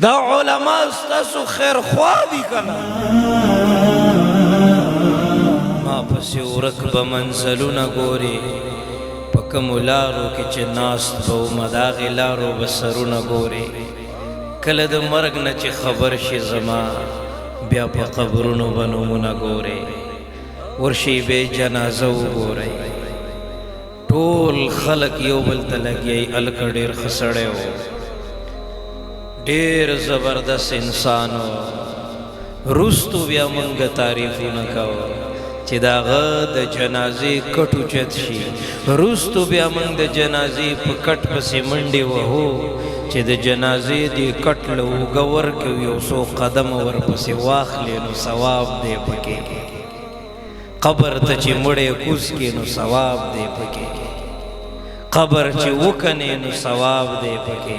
دا علماء ستاسو خیر خوا دی کنا ما پسی ورک بمنزلونا گوری پکم لارو کی چه ناست بو مداغی لارو بسرونا گوری کل د مرگ نه چې خبر شي زما بیا په قبرونو به نومونه ګورې ورشي بې جنازه وګورئ ټول خلک یو بل ته لګیئ هلکه ډېر ښه سړی و ډېر زبردست انسان و وروستو بیا مونږ تعریفونه کوو چې د هغه د جنازې کټ اوچت شي وروستو بیا مونږ د جنازې په کټ پسې منډې وهو چې د جنازې دی کټ له اوږه ورکړو یو څو قدمه ورپسې واخلې نو ثواب دی پکې قبر ته چې مړی کوز کړې نو ثواب دی پکې قبر چې وکنې نو ثواب دی پکې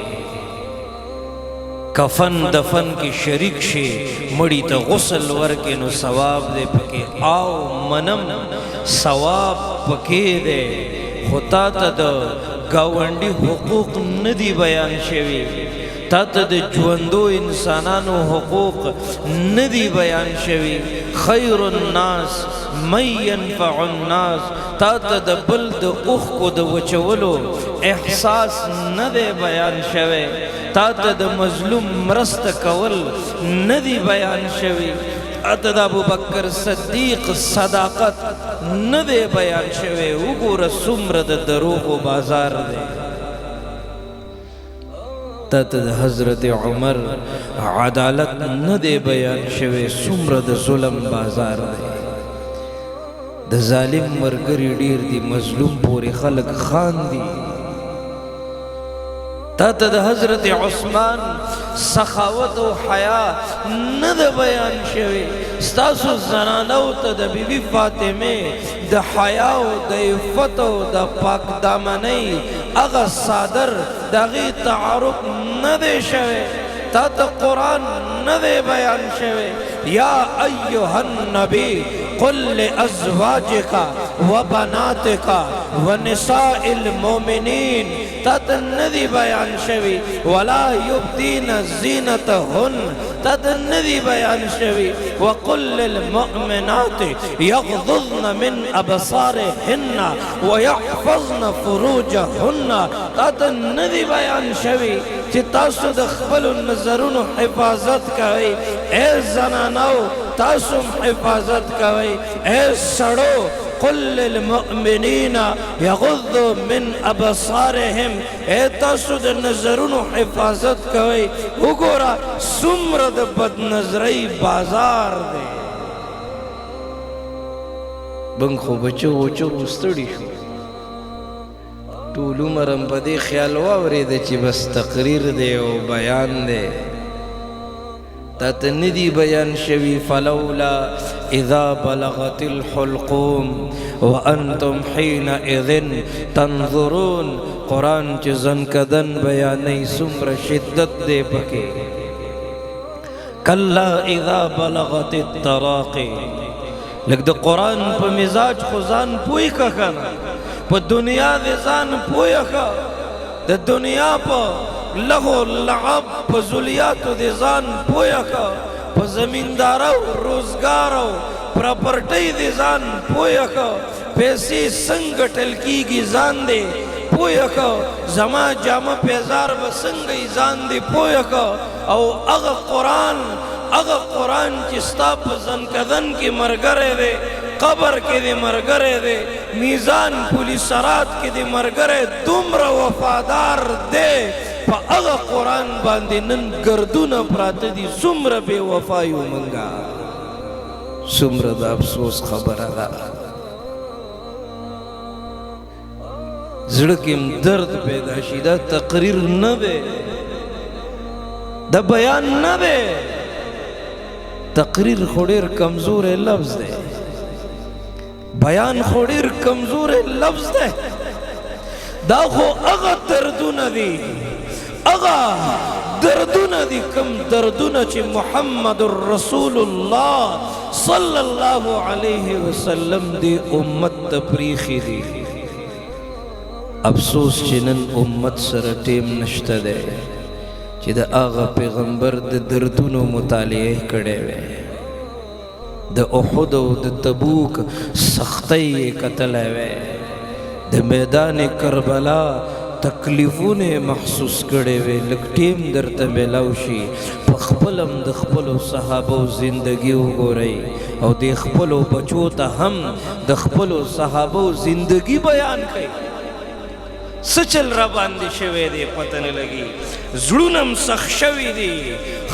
کفن دفن کې شریک شي مړي ته غسل ورکړې نو ثواب دی پکې او منم ثواب پکې دی خو تا ته د گاونډي حقوق ندی بیان شوی تا ته د ژوندو انسانانو حقوق ندی بیان شوی خیر الناس من ينفع الناس تا ته د بل د اوښکو د وچولو احساس ندی بیان شوی تا ته د مظلوم مرسته کول ندی بیان شوی اته د ابوبکر صدیق صداقت ندی بیان شوی وګوره څومره د دروغو بازار دی ته د حضرت عمر عدالت ندی بیان شوی څومره د ظلم بازار دی د ظالم مرګري ډیر دي مظلوم پورې خلک خاندي تا ته د حضرت عثمان سخاوت او حیا نه ده بیان شوی ستاسو زنانو ته د بیبي فاطمه د حیا او د عفت او د پاک دامنۍ هغه صادر د هغې تعارف نه دی شوی تا ته قرآن نه دی بیان شوی یا ایها النبی قل لازواجک وبناتک ونساء المؤمنین تا ته نه دی بیان شوی ولا یبدین زینتهن تا ته نه دی بیان شوی وقل للمؤمنات یغضضن من ابصارهن ویحفظن فروجهن تا ته نه دی بیان شوی چې تاسو د خپلو نظرونو حفاظت کوئ اے زنانو تاسو حفاظت کوئ اے سړو قل للمؤمنین یغضوا من ابصارهم اے تاسو د نظرونو حفاظت کوئ وګوره څومره د بدنظرۍ بازار دی بنګ خو بچو وچو ستړي شو ټول عمر هم په دې خیال واورېده چې بس تقریر دی او بیان دی تا ته نه دی بیان شوي فلولا اذا بلغت الحلقوم وانتم حینئذ تنظرون قرآن چې زنکدن بیانوي څومره شدت دی پکې کلا اذا بلغت التراقي لږ د قرآن په مزاج خو ځان پوی که کنه په دنیا د ځان پویه که د دنیا په لغو لعب په ذلیاتو د ځان پویه که په زمیندارو روزګارو پراپرټۍ د ځان پویه که پیسې څنګه ګټل کیږي ځان دی پویه که زما جامه پیزار به څنګه ځان دی پویه که او هغه قرآن چې ستا په زنکدن کې ملګری دی قبر کې دی ملګری دی میزان پولیس سرات کې دی ملګری دومره وفادار دی په هغه قرآن باندې نن ګردونه پراته دي څومره بې وفا یو منګه څومره د افسوس خبره ده زړه کې هم درد پیدا شي دا تقریر نه دی دا بیان نه دی تقریر خو ډېر کمزوری لفظ دی بیان خو ډېر کمزوری لفظ دی دا خو هغه دردونه دي هغه دردونه دي کم دردونه چې محمد رسول الله صلی الله علیه وسلم دی امت ته پریښي دي افسوس چې نن امت سره ټیم نشته دی چې د هغه پیغمبر د دردونو مطالعه کړې وې، د احد او د تبوک سختۍ یې کتلی وې، د میدان کربلا تکلیفونه محسوس کړي وي. لږ ټیم درته میلاو شي، په خپلم د خپلو صحابو زندگی وګورئ او د خپلو بچو ته هم د خپلو صحابو زندگی بیان کړئ. څه چل را باندې شوی دی پته نه لګي، زړونه هم سخت شوي دي،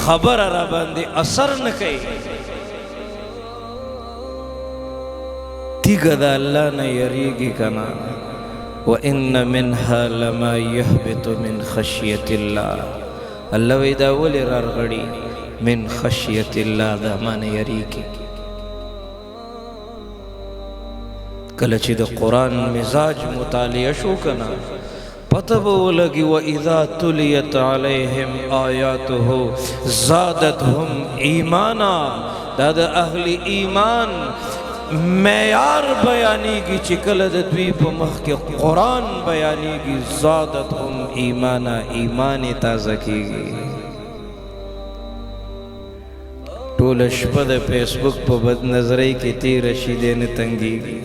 خبره را باندې اثر نه کوي. تیږه د الله نه یریږي که نه؟ وَإِنَّ مِنْهَا لَمَا يَهْبِطُ مِنْ خَشْيَةِ اللَّهِ. الله وی دا ولې رارغړي؟ من خشیت الله، دا معنی یریږي. کله چې د قرآن مزاج مطالعه شو که نه، پته به ولګي وَإِذَا تُلِيَتْ عَلَيْهِمْ آیَاتُهُ زَادَتْهُمْ ایمانا. دا د اهل ایمان معیار بیانیږي چې کله د دوی په مخ کې قرآن بیانیږي، زادتهم ایمانا، ایمان یې تازه کیږي. ټوله شپه د فیسبوک په بد نظرۍ کې تېره شي، دی نه تنګېږي.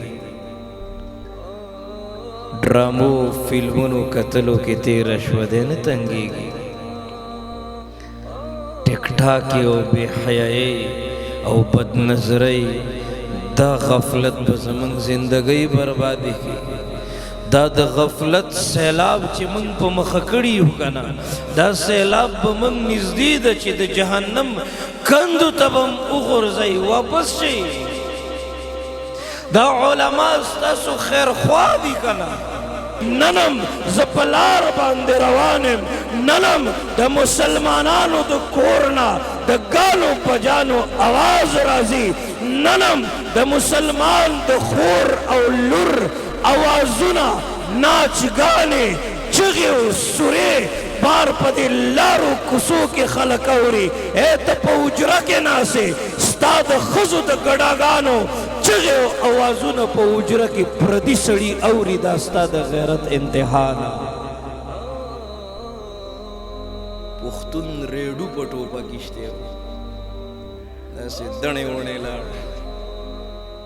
ډرامو فلمونو کتلو کې تېره شوه، دی نه تنګېږي. ټیک ټاک او بې حیایۍ او بد نظرۍ، دا غفلت به زمونږ زندګۍ بربادي کړي. دا د غفلت سیلاب چې مونږ په مخه کړي یو که نه، دا سیلاب به مونږ نږدې ده چې د جهنم کندو ته به م وغورځوي. واپس شئ. دا علما ستاسو خیرخوا دي که نه؟ ننم زه په لار باندې روان یم، ننم د مسلمانانو د کور نه د ګالو بجانو اواز راځي، ننم د مسلمان د خور او لور اوازونه، ناچګانې، چغې او سورې بار په دې لارو کوڅو کې خلک اوري. ای ته په حجره کې ناستې، ستا د ښځو د ګډاګانو چغې او اوازونه په حجره کې پردي سړي اوري. دا ستا د غیرت انتها ده. پښتون ریډو په ټوپه کښتې و، داسې دڼې وڼې لاړ.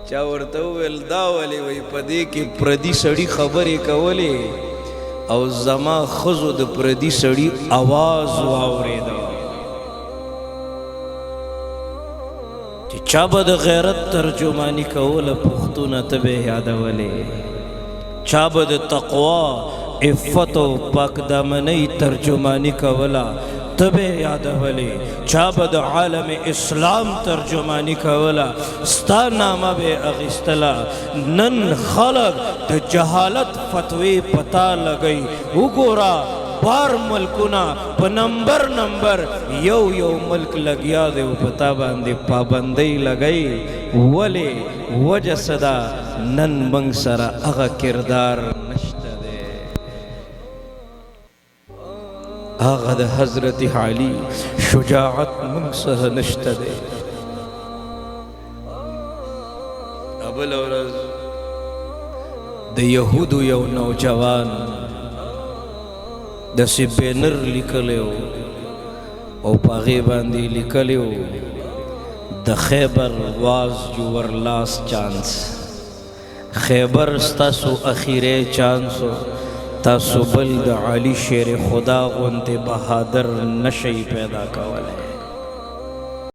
چا ورته وویل دا ولې؟ وایي په دې کې پردي سړي خبرې کولې او زما ښځو د پردي سړي اواز واورېده. چې چا به د غیرت ترجماني کوله، پښتونه ته به یې یادولې. چا به د تقوا، عفت او پاکدامنۍ ترجماني کوله، ته به یې یادولې. چا به د عالم اسلام ترجماني کوله، ستا نامه به یې اخیستله. نن خلک د جهالت فتوې پتا لګوي. وګوره بار ملکونه په نمبر یو یو ملک لګیا دی او په تا باندې پابندۍ لګوي. ولې؟ وجه څه ده؟ نن موږ سره هغه کردار نشته دی، هغه د حضرت علي شجاعت موږ سره نشته دی. بله ورځ د یهودو یو نوجوان داسې بینر لیکلی و او په هغې باندې لیکلی و د خیبر واز یور لاست چانس. خیبر ستاسو اخیری چانس و، تاسو بل د علي شیر خدا غوندې بهادر نشئ پیدا کولی.